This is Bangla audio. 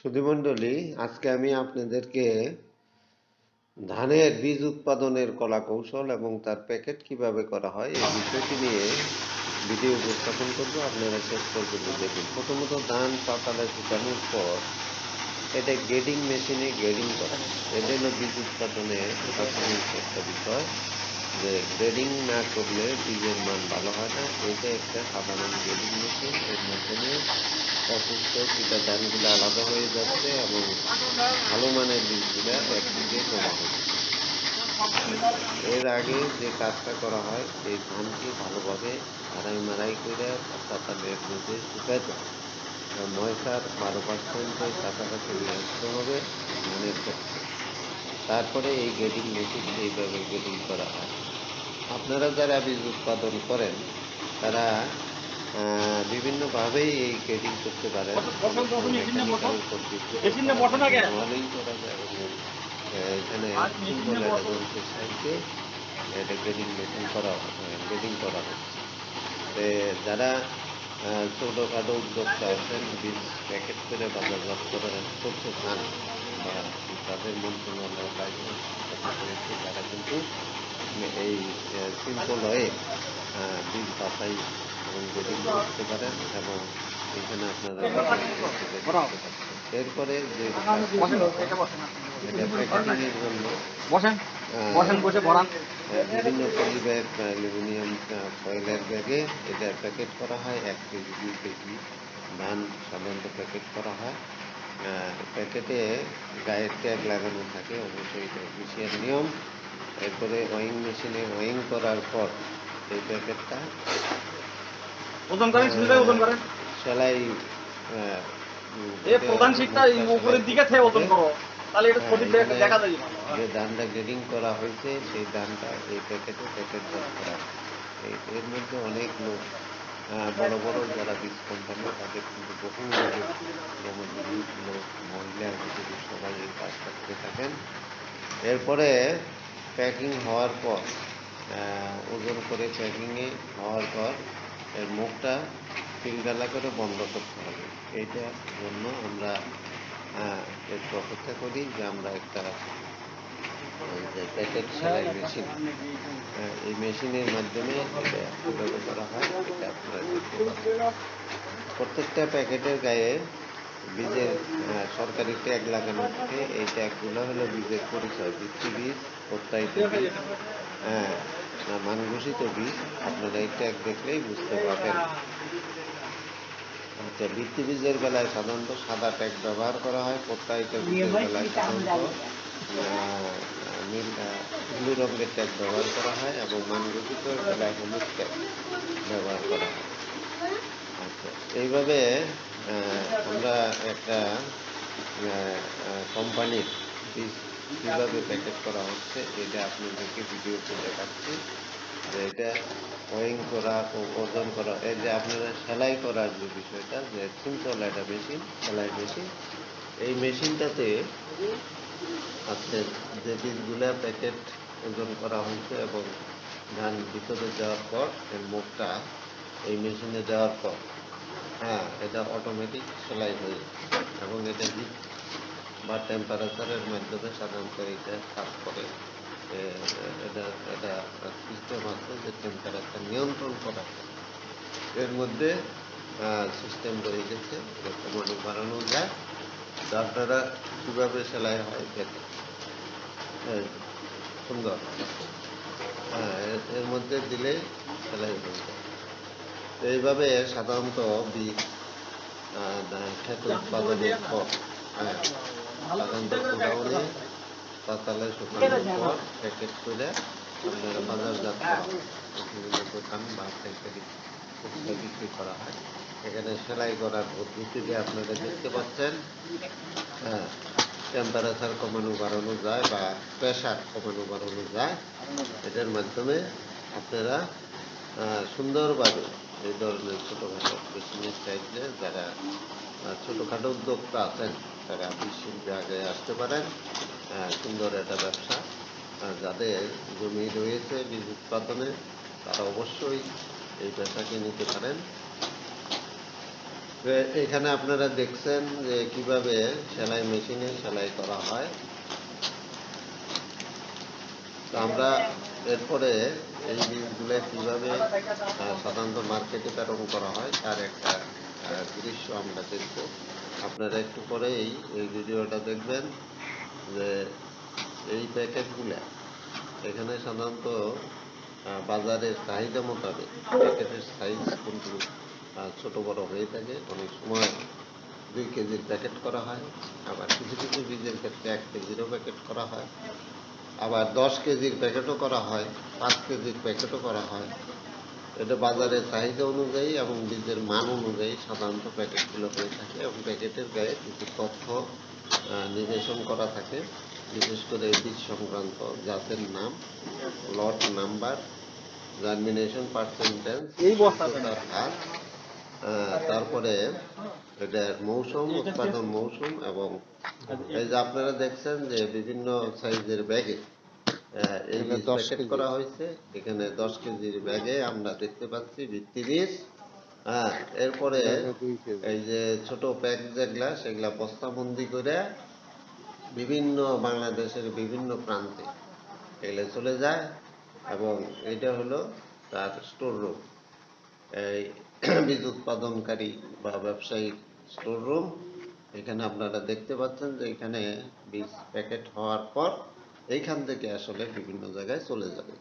সুধীমণ্ডলী, আজকে আমি আপনাদেরকে ধানের বীজ উৎপাদনের কলা কৌশল এবং তার প্যাকেট কিভাবে করা হয় এই বিষয়টি নিয়ে ভিডিও উপস্থাপন করব। আপনারা শেষ পর্যন্ত দেখুন। প্রথমত ধান পাতালে শুকানোর পর এটা গ্রেডিং মেশিনে গ্রেডিং করা হয়। এটা হলো বীজ উৎপাদনের প্রাথমিক একটা বিষয়, যে গ্রেডিং না করলে বীজের মান ভালো হয় না। এটা একটা সাধারণ গ্রেডিং মেশিন, এর মাধ্যমে অসুস্থ পিতা ধানগুলো আলাদা হয়ে যাচ্ছে এবং ভালো মানের বীজগুলা একদিকে জমা হচ্ছে। এর আগে যে কাজটা করা হয়, এই ধানকে ভালোভাবে ঝাড়াই মাড়াই করে পাতালের রোদে শুকাইতে হয়। ময়সার 12% কাছাকাছি নিয়ে আসতে হবে ধানের ক্ষেত্রে। তারপরে এই গ্রেডিং মেশিন এইভাবে গ্রেডিং করা হয়। আপনারা যারা বীজ উৎপাদন করেন তারা বিভিন্নভাবেই এই গ্রেডিং করতে পারেন। অনেক সময় মেকানিক্যাল পদ্ধতিতে করা যায়, ম্যানুয়ালি করা যায় এবং এখানে সিম্পল একটা যন্ত্রের সাহায্যে এটা গ্রেডিং করা হচ্ছে। যারা ছোটখাটো উদ্যোক্তা আছেন, বীজ প্যাকেট করে বাজারজাত করতে চান বা তাদের মন্ত্রণালয়ের লাইসেন্স রয়েছে, তারা কিন্তু এই সিম্পল হয়ে বীজ বাছাই এবং গ্রেডিং করতে পারেন এবং এখানে আপনারা এরপরে যে এটা প্যাকেটিং এর জন্য বিভিন্ন পলি ব্যাগ বা অ্যালুমিনিয়াম ফয়েলের ব্যাগে এটা প্যাকেট করা হয়। 1 কেজি 2 কেজি ধান সাধারণত প্যাকেট করা হয়। প্যাকেটে গায়ের ট্যাগ লাগানো থাকে, অবশ্যই এটা অফিসিয়াল নিয়ম। এরপরে ওয়িং মেশিনে ওয়িং করার পর এই প্যাকেটটা সেলাই যে ধানটা গ্রেডিং করা হয়েছে সেই ধানটা এই প্যাকেটজাত করা হয়। এর মধ্যে অনেক লোক, বড় বড় যারা বীজ কোম্পানি, তাদের কিন্তু বহু লোক, মহিলা মজুরি সবাই এই কাজটা করে থাকেন। এরপরে প্যাকিং হওয়ার পর ওজন করে প্যাকিংয়ে হওয়ার পর এর মুখটা সিলগালা করে বন্ধ করতে হবে। এইটার জন্য আমরা একটু অপেক্ষা করি যে আমরা একটা যে প্যাকেট সেলাই মেশিন, এই মেশিনের মাধ্যমে এটা কীভাবে করা হয় এটা আপনারা দেখতে পাচ্ছেন। প্রত্যেকটা প্যাকেটের গায়ে বীজের সরকারি ট্যাগ লাগানো থাকে। এই ট্যাগগুলো হলো বীজের পরিচয়, ভিত্তি বীজ, প্রত্যায়িত বীজ, না মান ঘোষিত বীজ। আপনারা এই ট্যাগ দেখলেই বুঝতে পারবেন। আচ্ছা, ভিত্তি বীজের বেলায় সাধারণত সাদা ট্যাগ ব্যবহার করা হয়। প্রত্যায়িত বীজের বেলায় সাধারণত ব্লু রঙের ট্যাগ ব্যবহার করা হয় এবং মান ঘোষিত বেলায় হলুদ ট্যাগ ব্যবহার করা হয়। আচ্ছা, এইভাবে আমরা একটা কোম্পানির বীজ কীভাবে প্যাকেট করা হচ্ছে এটা আপনাদেরকে ভিডিওতে দেখাচ্ছি। যে এটা ওয়িং করা ও ওজন করা, এই যে আপনারা সেলাই করার যে বিষয়টা, যে সিম্পল একটা মেশিন, সেলাই মেশিন, এই মেশিনটাতে আজকে যে বীজগুলা প্যাকেট ওজন করা হয়েছে এবং ধান ভিতরে যাওয়ার পর এর মুখটা এই মেশিনে দেওয়ার পর এটা অটোমেটিক সেলাই হয়ে এবং এটা হিট বা টেম্পারেচারের মাধ্যমে সাধারণত এটা কাজ করে। এটা এটা সিস্টেম আছে যে টেম্পারেচার নিয়ন্ত্রণ করা যায়। এর মধ্যে সিস্টেম রয়ে গেছে যে কমানো বাড়ানো যায়। যার দ্বারা কীভাবে সেলাই হয় দেখেন, সুন্দর। এর মধ্যে দিলেই সেলাই হয়ে যায়। এইভাবে সাধারণত বীজ ক্ষেত উৎপাদনের পর সাধারণত গোডাউনে পাতালে শুকানোর পর প্যাকেট করে আপনারা বাজারজাত করা হয়। বিভিন্ন দোকান বা পাইকারি খুচরা বিক্রি করা হয়। এখানে সেলাই করার পদ্ধতিতে আপনারা দেখতে পাচ্ছেন, টেম্পারেচার কমানো বাড়ানো যায় বা প্রেশার কমানো বাড়ানো যায়। এটার মাধ্যমে আপনারা সুন্দরভাবে এই ধরনের ছোটোখাটো মেশিনের সাহায্যে যারা ছোটোখাটো উদ্যোক্তা আছেন তারা বীজ শিল্পে আগে আসতে পারেন। সুন্দর একটা ব্যবসা। যাদের জমি রয়েছে বীজ উৎপাদনে, তারা অবশ্যই এই পেশাকে নিতে পারেন। তো এখানে আপনারা দেখছেন যে কিভাবে সেলাই মেশিনে সেলাই করা হয়। তো আমরা এরপরে এই জিনিসগুলো কিভাবে সাধারণত মার্কেটে প্রেরণ করা হয় তার একটা দৃশ্য আমরা দেখব। আপনারা একটু পরেই এই ভিডিওটা দেখবেন যে এই প্যাকেটগুলা এখানে সাধারণত বাজারের চাহিদা মোতাবেক প্যাকেটের সাইজ কিন্তু ছোট বড় হয়ে থাকে। অনেক সময় 2 কেজির প্যাকেট করা হয়, আবার কিছু কিছু বীজের ক্ষেত্রে 1 কেজিরও প্যাকেট করা হয়, আবার 10 কেজির প্যাকেটও করা হয়, 5 কেজির প্যাকেটও করা হয়। এটা বাজারের চাহিদা অনুযায়ী এবং বীজের মান অনুযায়ী সাধারণত প্যাকেটগুলো হয়ে থাকে এবং প্যাকেটের গায়ে কিছু তথ্য নির্দেশন করা থাকে, বিশেষ করে বীজ সংক্রান্ত জাতের নাম, লট নাম্বার, জার্মিনেশন পার্সেন্টেজ, শুদ্ধতার হার, তারপরে এটার মৌসুম, উৎপাদন মৌসুম, এবং এই যে আপনারা দেখছেন যে বিভিন্ন সাইজের ব্যাগে এই বীজ প্যাকেট করা হয়েছে। এখানে 10 কেজির ব্যাগে আমরা দেখতে পাচ্ছি ভিত্তি বীজ। হ্যাঁ, এরপরে এই যে ছোট প্যাক যেগুলা সেগুলা বস্তাবন্দি করে বিভিন্ন বাংলাদেশের বিভিন্ন প্রান্তে এগুলো চলে যায় এবং এটা হলো তার স্টোর রুম। এই বীজ উৎপাদনকারী বা ব্যবসায়িক স্টোর রুম। এখানে আপনারা দেখতে পাচ্ছেন যে এখানে বীজ প্যাকেট হওয়ার পর এইখান থেকে আসলে বিভিন্ন জায়গায় চলে যাবে।